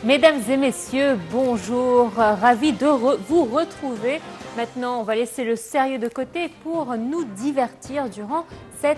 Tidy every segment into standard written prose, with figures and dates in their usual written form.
Mesdames et messieurs, bonjour, ravi de vous retrouver. Maintenant, on va laisser le sérieux de côté pour nous divertir durant cette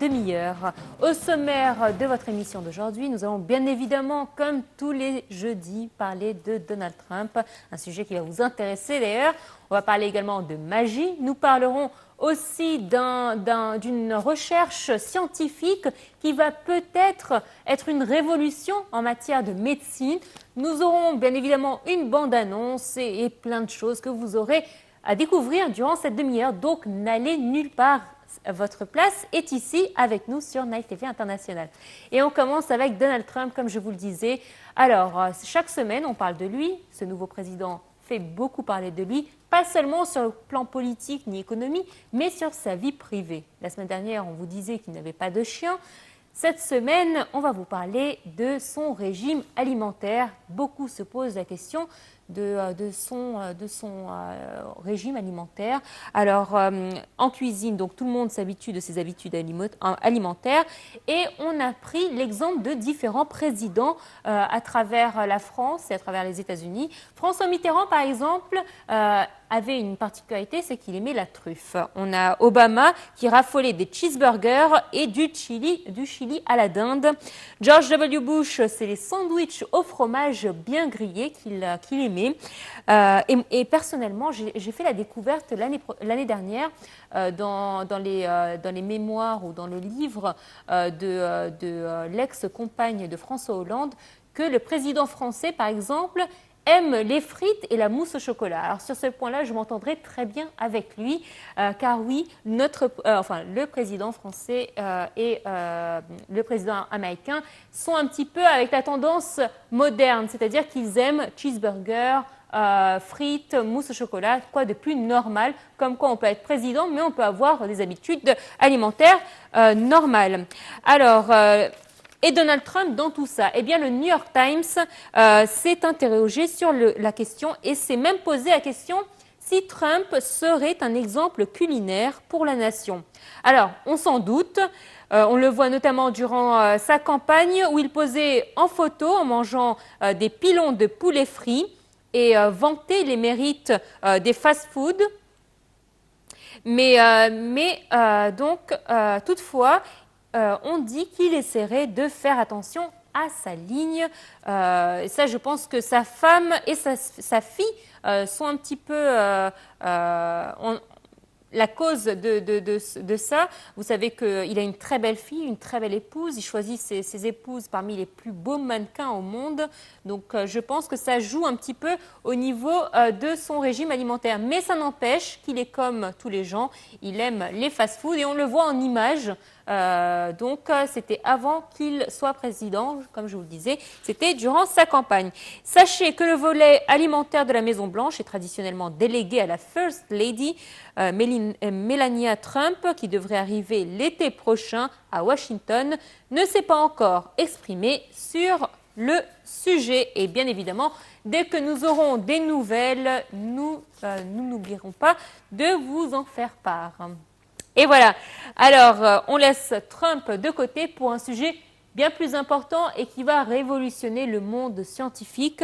demi-heure. Au sommaire de votre émission d'aujourd'hui, nous allons bien évidemment, comme tous les jeudis, parler de Donald Trump, un sujet qui va vous intéresser d'ailleurs. On va parler également de magie. Nous parlerons aussi d'une recherche scientifique qui va peut-être être une révolution en matière de médecine. Nous aurons bien évidemment une bande-annonce et plein de choses que vous aurez à découvrir durant cette demi-heure. Donc n'allez nulle part. Votre place est ici avec nous sur Night TV International. Et on commence avec Donald Trump, comme je vous le disais. Alors, chaque semaine, on parle de lui. Ce nouveau président fait beaucoup parler de lui, pas seulement sur le plan politique ni économique, mais sur sa vie privée. La semaine dernière, on vous disait qu'il n'avait pas de chien. Cette semaine, on va vous parler de son régime alimentaire. Beaucoup se posent la question de son régime alimentaire. Alors, en cuisine, donc tout le monde s'habitue de ses habitudes alimentaires et on a pris l'exemple de différents présidents à travers la France et à travers les États-Unis. François Mitterrand, par exemple, avait une particularité, c'est qu'il aimait la truffe. On a Obama qui raffolait des cheeseburgers et du chili à la dinde. George W. Bush, c'est les sandwichs au fromage bien grillés qu'il aimait. Et personnellement, j'ai fait la découverte l'année dernière dans les mémoires ou dans le livre de l'ex-compagne de François Hollande que le président français, par exemple, aime les frites et la mousse au chocolat. Alors sur ce point-là, je m'entendrai très bien avec lui, car oui, le président français et le président américain sont un petit peu avec la tendance moderne, c'est-à-dire qu'ils aiment cheeseburger, frites, mousse au chocolat, quoi de plus normal, comme quoi on peut être président, mais on peut avoir des habitudes alimentaires normales. Alors, et Donald Trump dans tout ça? Eh bien, le New York Times s'est interrogé sur la question et s'est même posé la question si Trump serait un exemple culinaire pour la nation. Alors, on s'en doute. On le voit notamment durant sa campagne où il posait en photo en mangeant des pilons de poulet frit et vantait les mérites des fast-foods. Toutefois, on dit qu'il essaierait de faire attention à sa ligne. Et ça, je pense que sa femme et sa fille sont un petit peu la cause de ça. Vous savez qu'il a une très belle fille, une très belle épouse. Il choisit ses épouses parmi les plus beaux mannequins au monde. Donc, je pense que ça joue un petit peu au niveau de son régime alimentaire. Mais ça n'empêche qu'il est comme tous les gens. Il aime les fast-foods et on le voit en images. C'était avant qu'il soit président, comme je vous le disais, c'était durant sa campagne. Sachez que le volet alimentaire de la Maison-Blanche est traditionnellement délégué à la First Lady Melania Trump, qui devrait arriver l'été prochain à Washington, ne s'est pas encore exprimée sur le sujet. Et bien évidemment, dès que nous aurons des nouvelles, nous n'oublierons pas de vous en faire part. Et voilà, alors on laisse Trump de côté pour un sujet bien plus important et qui va révolutionner le monde scientifique.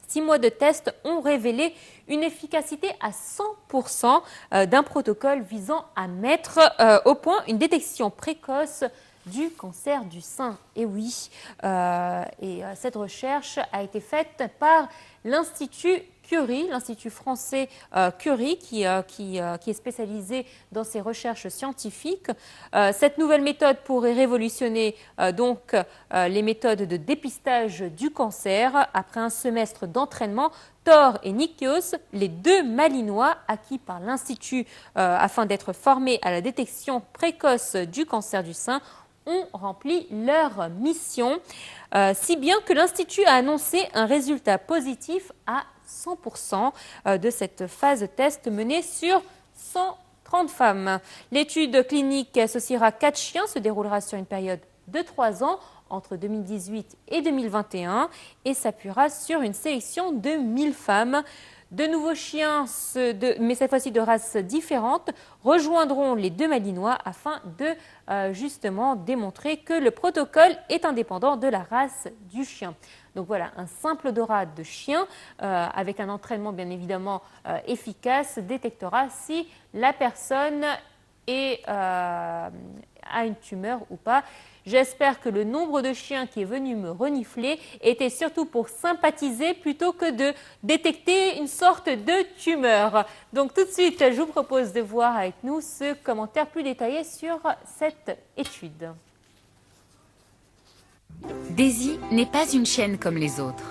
6 mois de tests ont révélé une efficacité à 100% d'un protocole visant à mettre au point une détection précoce du cancer du sein. Et oui, cette recherche a été faite par l'Institut Curie, l'Institut français Curie, qui est spécialisé dans ces recherches scientifiques. Cette nouvelle méthode pourrait révolutionner les méthodes de dépistage du cancer. Après un semestre d'entraînement, Thor et Nikios, les 2 Malinois acquis par l'Institut afin d'être formés à la détection précoce du cancer du sein, ont rempli leur mission, si bien que l'Institut a annoncé un résultat positif à 100% de cette phase de test menée sur 130 femmes. L'étude clinique associera 4 chiens, se déroulera sur une période de 3 ans, entre 2018 et 2021, et s'appuiera sur une sélection de 1000 femmes. De nouveaux chiens, mais cette fois-ci de races différentes, rejoindront les deux Malinois afin de justement démontrer que le protocole est indépendant de la race du chien. Donc voilà, un simple odorat de chien avec un entraînement bien évidemment efficace détectera si la personne a une tumeur ou pas. J'espère que le nombre de chiens qui est venu me renifler était surtout pour sympathiser plutôt que de détecter une sorte de tumeur. Donc tout de suite, je vous propose de voir avec nous ce commentaire plus détaillé sur cette étude. Daisy n'est pas une chienne comme les autres.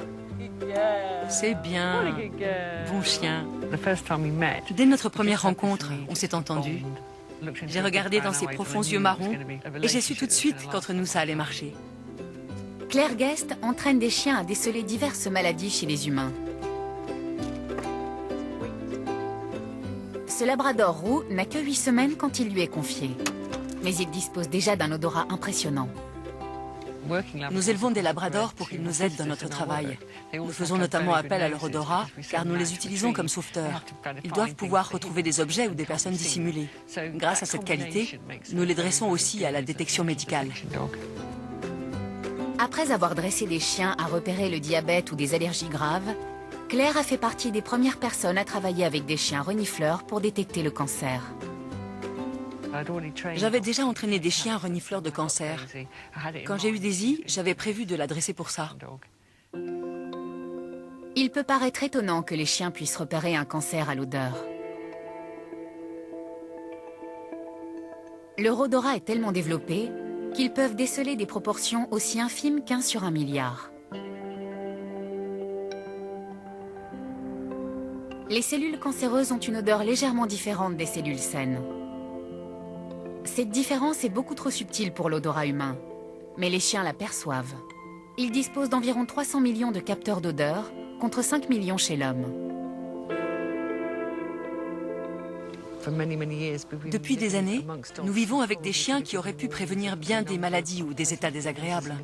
C'est bien. Bon chien. Dès notre première rencontre, on s'est entendu. J'ai regardé dans ses profonds yeux marrons et j'ai su tout de suite qu'entre nous ça allait marcher. Claire Guest entraîne des chiens à déceler diverses maladies chez les humains. Ce labrador roux n'a que 8 semaines quand il lui est confié. Mais il dispose déjà d'un odorat impressionnant. Nous élevons des labradors pour qu'ils nous aident dans notre travail. Nous faisons notamment appel à leur odorat car nous les utilisons comme sauveteurs. Ils doivent pouvoir retrouver des objets ou des personnes dissimulées. Grâce à cette qualité, nous les dressons aussi à la détection médicale. Après avoir dressé des chiens à repérer le diabète ou des allergies graves, Claire a fait partie des premières personnes à travailler avec des chiens renifleurs pour détecter le cancer. J'avais déjà entraîné des chiens renifleurs de cancer. Quand j'ai eu Daisy, j'avais prévu de la dresser pour ça. Il peut paraître étonnant que les chiens puissent repérer un cancer à l'odeur. Leur odorat est tellement développé qu'ils peuvent déceler des proportions aussi infimes qu'1 sur 1 milliard. Les cellules cancéreuses ont une odeur légèrement différente des cellules saines. Cette différence est beaucoup trop subtile pour l'odorat humain, mais les chiens la perçoivent. Ils disposent d'environ 300 millions de capteurs d'odeur, contre 5 millions chez l'homme. Depuis des années, nous vivons avec des chiens qui auraient pu prévenir bien des maladies ou des états désagréables.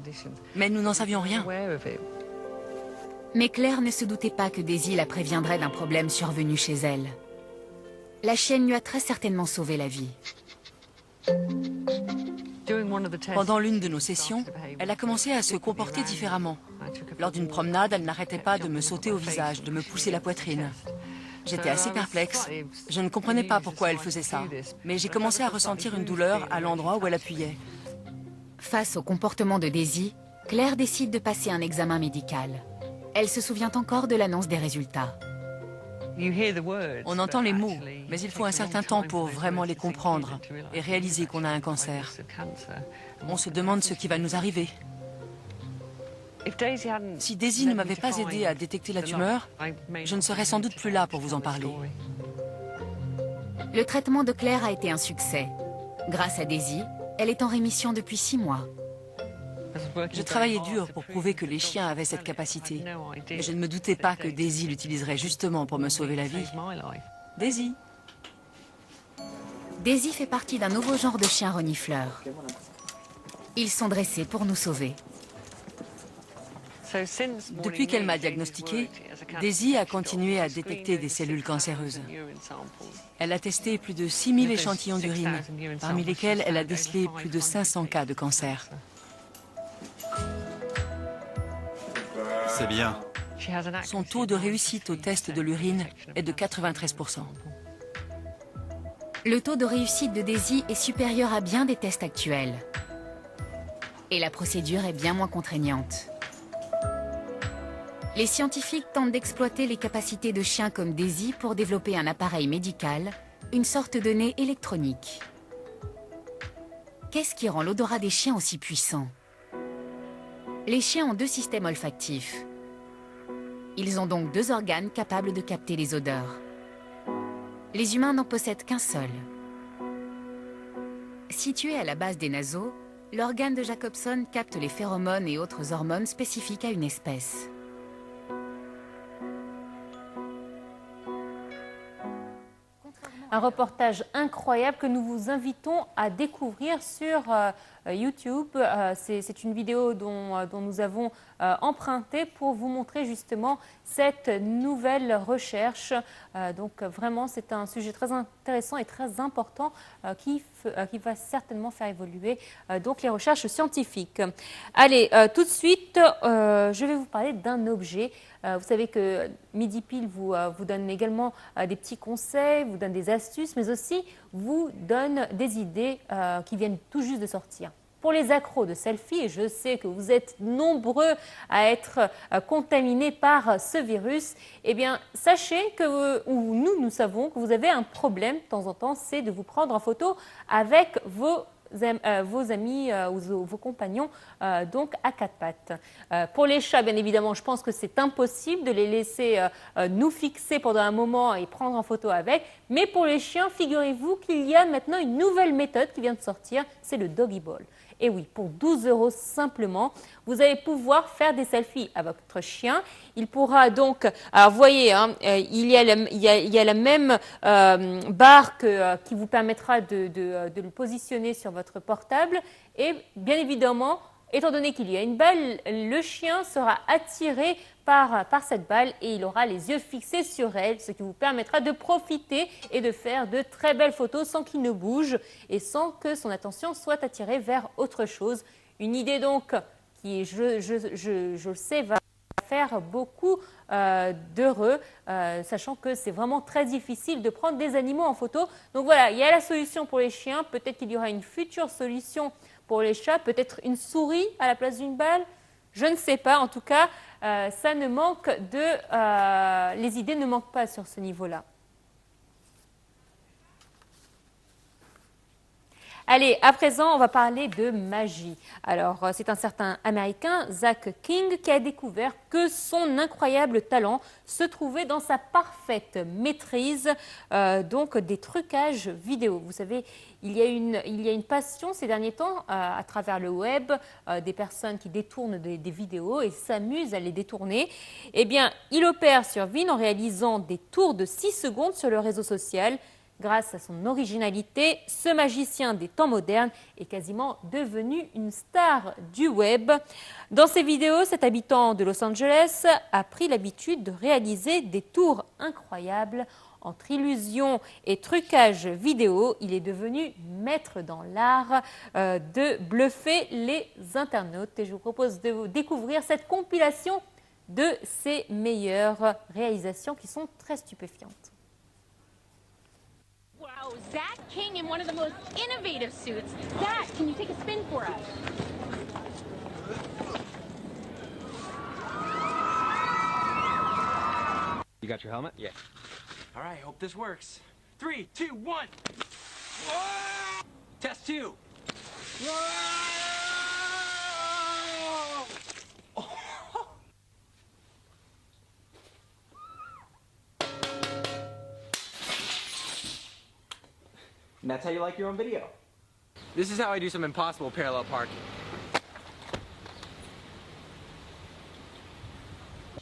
Mais nous n'en savions rien. Mais Claire ne se doutait pas que Daisy la préviendrait d'un problème survenu chez elle. La chienne lui a très certainement sauvé la vie. Pendant l'une de nos sessions, elle a commencé à se comporter différemment. Lors d'une promenade, elle n'arrêtait pas de me sauter au visage, de me pousser la poitrine. J'étais assez perplexe. Je ne comprenais pas pourquoi elle faisait ça. Mais j'ai commencé à ressentir une douleur à l'endroit où elle appuyait. Face au comportement de Daisy, Claire décide de passer un examen médical. Elle se souvient encore de l'annonce des résultats. On entend les mots, mais il faut un certain temps pour vraiment les comprendre et réaliser qu'on a un cancer. On se demande ce qui va nous arriver. Si Daisy ne m'avait pas aidé à détecter la tumeur, je ne serais sans doute plus là pour vous en parler. Le traitement de Claire a été un succès. Grâce à Daisy, elle est en rémission depuis 6 mois. Je travaillais dur pour prouver que les chiens avaient cette capacité. Mais je ne me doutais pas que Daisy l'utiliserait justement pour me sauver la vie. Daisy. Daisy fait partie d'un nouveau genre de chien renifleur. Ils sont dressés pour nous sauver. Depuis qu'elle m'a diagnostiqué, Daisy a continué à détecter des cellules cancéreuses. Elle a testé plus de 6000 échantillons d'urine, parmi lesquels elle a décelé plus de 500 cas de cancer. C'est bien. Son taux de réussite au test de l'urine est de 93%. Le taux de réussite de Daisy est supérieur à bien des tests actuels. Et la procédure est bien moins contraignante. Les scientifiques tentent d'exploiter les capacités de chiens comme Daisy pour développer un appareil médical, une sorte de nez électronique. Qu'est-ce qui rend l'odorat des chiens aussi puissant? Les chiens ont 2 systèmes olfactifs. Ils ont donc 2 organes capables de capter les odeurs. Les humains n'en possèdent qu'un seul. Situé à la base des naseaux, l'organe de Jacobson capte les phéromones et autres hormones spécifiques à une espèce. Un reportage incroyable que nous vous invitons à découvrir sur YouTube. C'est une vidéo dont nous avons emprunté pour vous montrer justement cette nouvelle recherche. Donc vraiment, c'est un sujet très intéressant et très important qui va certainement faire évoluer donc les recherches scientifiques. Allez, tout de suite, je vais vous parler d'un objet. Vous savez que Midi Pile vous donne également des petits conseils, vous donne des astuces, mais aussi vous donne des idées qui viennent tout juste de sortir. Pour les accros de selfies, et je sais que vous êtes nombreux à être contaminés par ce virus, eh bien, sachez que nous savons que vous avez un problème de temps en temps, c'est de vous prendre en photo avec vos amis ou vos compagnons donc à quatre pattes. Pour les chats, bien évidemment, je pense que c'est impossible de les laisser nous fixer pendant un moment et prendre en photo avec. Mais pour les chiens, figurez-vous qu'il y a maintenant une nouvelle méthode qui vient de sortir, c'est le Doggy Ball. Et oui, pour 12 € simplement, vous allez pouvoir faire des selfies à votre chien. Il pourra donc, alors vous voyez, hein, il y a la même barre qui vous permettra de le positionner sur votre portable. Et bien évidemment, étant donné qu'il y a une balle, le chien sera attiré par cette balle et il aura les yeux fixés sur elle, ce qui vous permettra de profiter et de faire de très belles photos sans qu'il ne bouge et sans que son attention soit attirée vers autre chose. Une idée donc qui, je le sais, va faire beaucoup d'heureux, sachant que c'est vraiment très difficile de prendre des animaux en photo. Donc voilà, il y a la solution pour les chiens, peut-être qu'il y aura une future solution pour les chats, peut-être une souris à la place d'une balle. Je ne sais pas, en tout cas, ça ne manque les idées ne manquent pas sur ce niveau-là. Allez, à présent, on va parler de magie. Alors, c'est un certain Américain, Zach King, qui a découvert que son incroyable talent se trouvait dans sa parfaite maîtrise donc des trucages vidéo. Vous savez, il y a une passion ces derniers temps à travers le web, des personnes qui détournent des vidéos et s'amusent à les détourner. Eh bien, il opère sur Vine en réalisant des tours de 6 secondes sur le réseau social. Grâce à son originalité, ce magicien des temps modernes est quasiment devenu une star du web. Dans ses vidéos, cet habitant de Los Angeles a pris l'habitude de réaliser des tours incroyables. Entre illusions et trucage vidéo, il est devenu maître dans l'art de bluffer les internautes. Et je vous propose de découvrir cette compilation de ses meilleures réalisations qui sont très stupéfiantes. Wow, Zach King in one of the most innovative suits. Zach, can you take a spin for us? You got your helmet? Yeah. All right, hope this works. 3, 2, 1. Whoa! Test 2. Whoa! And that's how you like your own video. This is how I do some impossible parallel parking.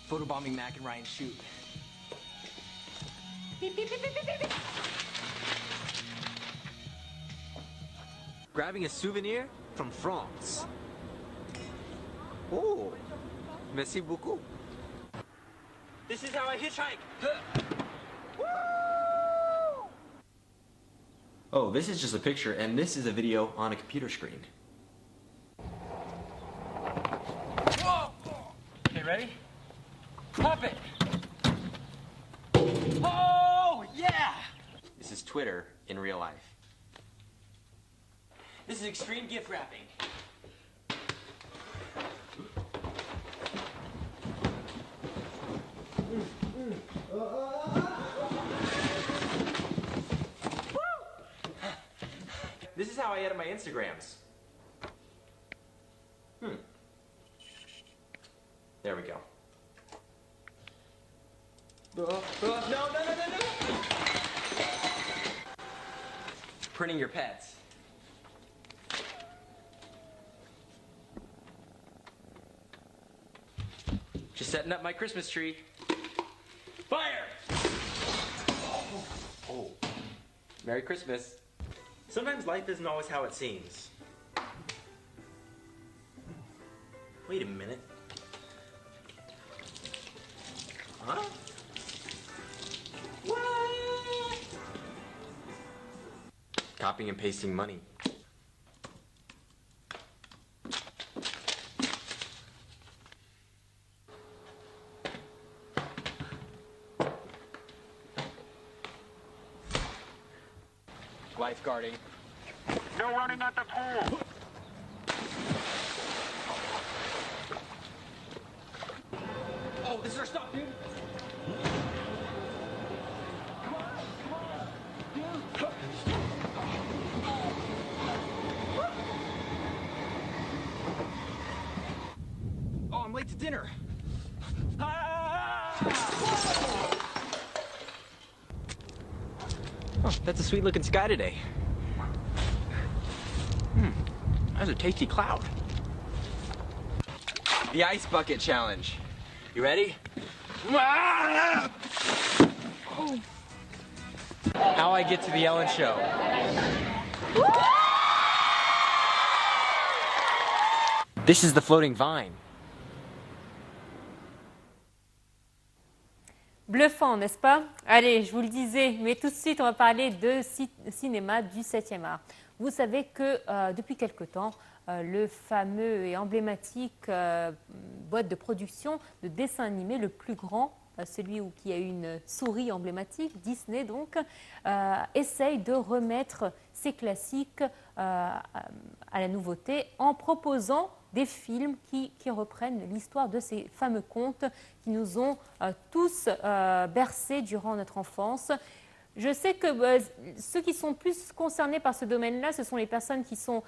Photobombing Mac and Ryan shoot. Beep, beep, beep, beep, beep, beep. Grabbing a souvenir from France. Oh, merci beaucoup. This is how I hitchhike. Oh, this is just a picture, and this is a video on a computer screen. Whoa! Okay, ready? Pop it! Oh, yeah! This is Twitter in real life. This is extreme gift wrapping. This is how I edit my Instagrams. There we go. No. Printing your pets. Just setting up my Christmas tree. Fire! Oh. Merry Christmas. Sometimes life isn't always how it seems. Wait a minute. Huh? What? Copying and pasting money. Lifeguarding. No running at the pool. Oh, this is our stop, dude. Oh, I'm late to dinner. Oh, that's a sweet looking sky today. That's a tasty cloud. The ice bucket challenge. You ready? How I get to the Ellen Show. This is the floating vine. Bluffant, n'est-ce pas? Allez, je vous le disais, mais tout de suite, on va parler de cinéma du 7e art. Vous savez que depuis quelque temps, le fameux et emblématique boîte de production de dessins animés le plus grand, celui qui a une souris emblématique, Disney donc, essaye de remettre ses classiques à la nouveauté en proposant des films qui reprennent l'histoire de ces fameux contes qui nous ont tous bercés durant notre enfance. Je sais que ceux qui sont plus concernés par ce domaine-là, ce sont les personnes qui sont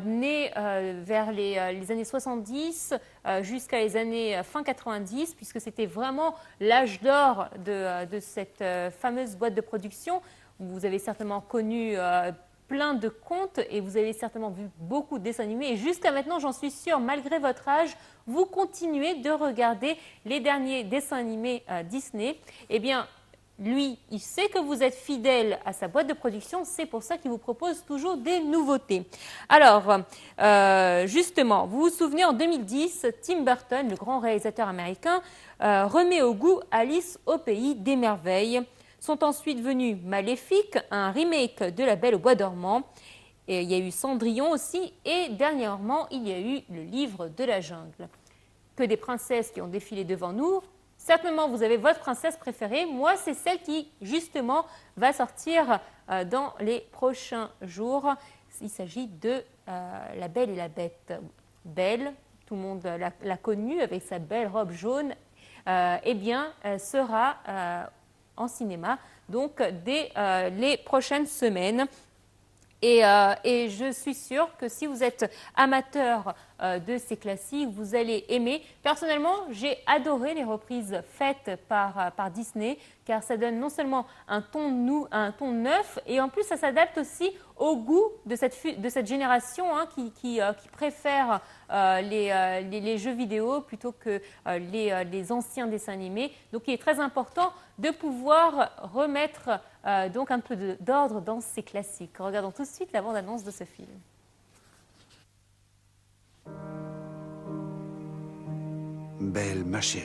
nées vers les années 70 jusqu'à les années fin 90, puisque c'était vraiment l'âge d'or de cette fameuse boîte de production. Vous avez certainement connu plein de contes et vous avez certainement vu beaucoup de dessins animés. Et jusqu'à maintenant, j'en suis sûre, malgré votre âge, vous continuez de regarder les derniers dessins animés Disney. Eh bien, lui, il sait que vous êtes fidèle à sa boîte de production, c'est pour ça qu'il vous propose toujours des nouveautés. Alors, justement, vous vous souvenez, en 2010, Tim Burton, le grand réalisateur américain, remet au goût Alice au pays des merveilles. Sont ensuite venus Maléfique, un remake de La Belle au bois dormant. Et il y a eu Cendrillon aussi, et dernièrement, il y a eu Le Livre de la jungle. Que des princesses qui ont défilé devant nous. Certainement, vous avez votre princesse préférée. Moi, c'est celle qui, justement, va sortir dans les prochains jours. Il s'agit de La Belle et la Bête. Belle, tout le monde l'a connue avec sa belle robe jaune, eh bien, sera en cinéma, donc dès les prochaines semaines. Et je suis sûre que si vous êtes amateur de ces classiques, vous allez aimer. Personnellement, j'ai adoré les reprises faites par Disney, car ça donne non seulement un ton neuf, et en plus ça s'adapte aussi au goût de cette génération qui préfère les jeux vidéo plutôt que les anciens dessins animés. Donc il est très important de pouvoir remettre donc un peu d'ordre dans ces classiques. Regardons tout de suite la bande-annonce de ce film. Belle, ma chérie,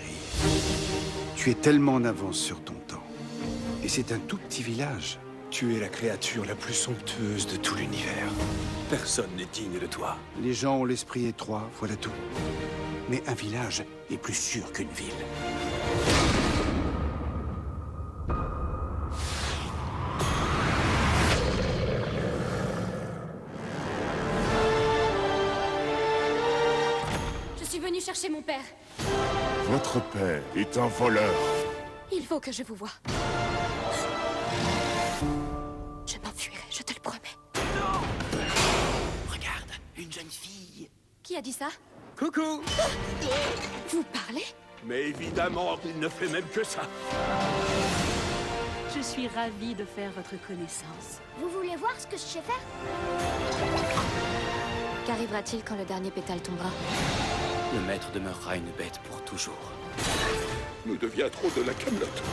tu es tellement en avance sur ton temps. Et c'est un tout petit village. Tu es la créature la plus somptueuse de tout l'univers. Personne n'est digne de toi. Les gens ont l'esprit étroit, voilà tout. Mais un village est plus sûr qu'une ville. Je suis venue chercher mon père. Votre père est un voleur. Il faut que je vous voie. Je m'enfuirai, je te le promets. Non! Regarde, une jeune fille. Qui a dit ça? Coucou! Vous parlez? Mais évidemment, il ne fait même que ça. Je suis ravie de faire votre connaissance. Vous voulez voir ce que je sais faire? Qu'arrivera-t-il quand le dernier pétale tombera? Le maître demeurera une bête pour toujours. Nous deviendrons de la camelote.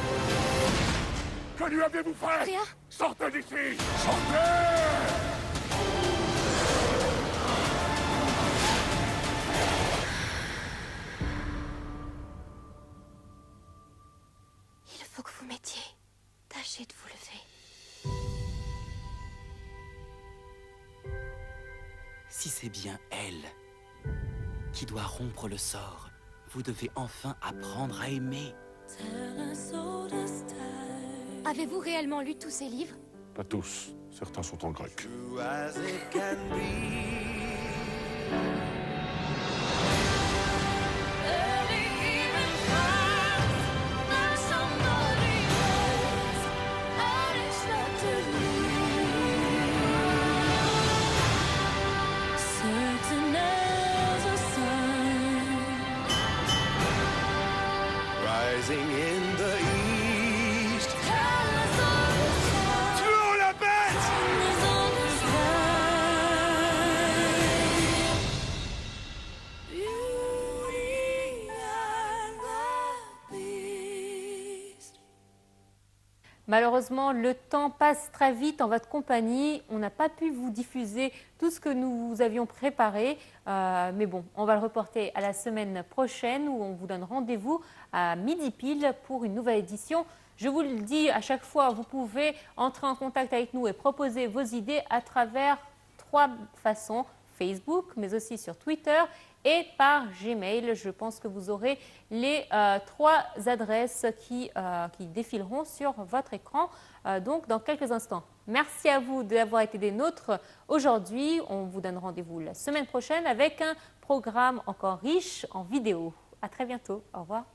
Que lui avez-vous fait? Rien. Sortez d'ici! Sortez! Il faut que vous m'aidiez. Tâchez de vous lever. Si c'est bien elle qui doit rompre le sort, vous devez enfin apprendre à aimer. Avez-vous réellement lu tous ces livres? Pas tous. Certains sont en grec. Rising in the east. Tuons la bête! Malheureusement, le temps passe très vite en votre compagnie. On n'a pas pu vous diffuser tout ce que nous vous avions préparé. Mais bon, on va le reporter à la semaine prochaine où on vous donne rendez-vous à midi pile pour une nouvelle édition. Je vous le dis à chaque fois, vous pouvez entrer en contact avec nous et proposer vos idées à travers 3 façons. Facebook, mais aussi sur Twitter et par Gmail. Je pense que vous aurez les 3 adresses qui défileront sur votre écran donc dans quelques instants. Merci à vous d'avoir été des nôtres aujourd'hui. On vous donne rendez-vous la semaine prochaine avec un programme encore riche en vidéos. À très bientôt. Au revoir.